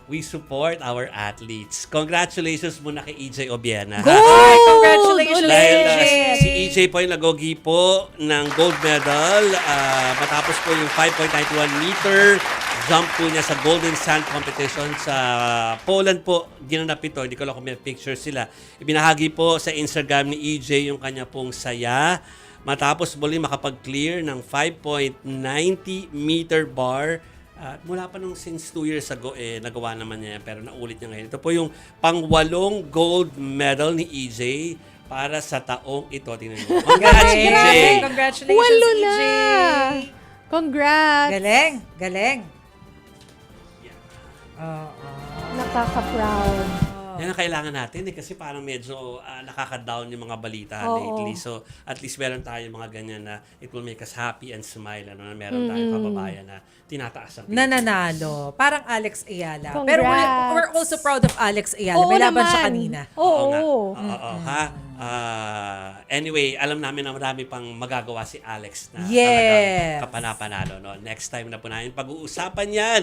we support our athletes. Congratulations muna kay EJ Obiena. Go! Ha? Congratulations, Dahil EJ! si EJ po yung nagogi po ng gold medal matapos po yung 5.91 meter jump po niya sa Golden Sand Competition sa Poland po. Ginanap ito. Hindi ko lang kung may picture sila. Ibinahagi po sa Instagram ni EJ yung kanya pong saya. Matapos muli makapag-clear ng 5.90 meter bar. At mula pa nung since 2 years ago, nagawa naman niya yan, pero naulit niya ngayon. Ito po yung pang-8 gold medal ni EJ para sa taong ito. Tingnan niyo. Congrats, EJ! Congratulations, Walo EJ! na! Congrats! Galing! Galing! Oo. Nakaka-proud. Yan ang kailangan natin kasi parang medyo nakaka-down yung mga balita Oo. lately. So, at least meron tayo mga ganyan na it will make us happy and smile. Ano, na meron tayong kababayan na tinataas ang Nananalo. Parang Alex Ayala. Congrats. Pero we're also proud of Alex Ayala. May laban siya kanina. Oo nga. Oo. Oo, ha? Anyway, alam namin na marami pang magagawa si Alex na Yes. talagang kapanapanalo. No? Next time na po namin pag-uusapan yan.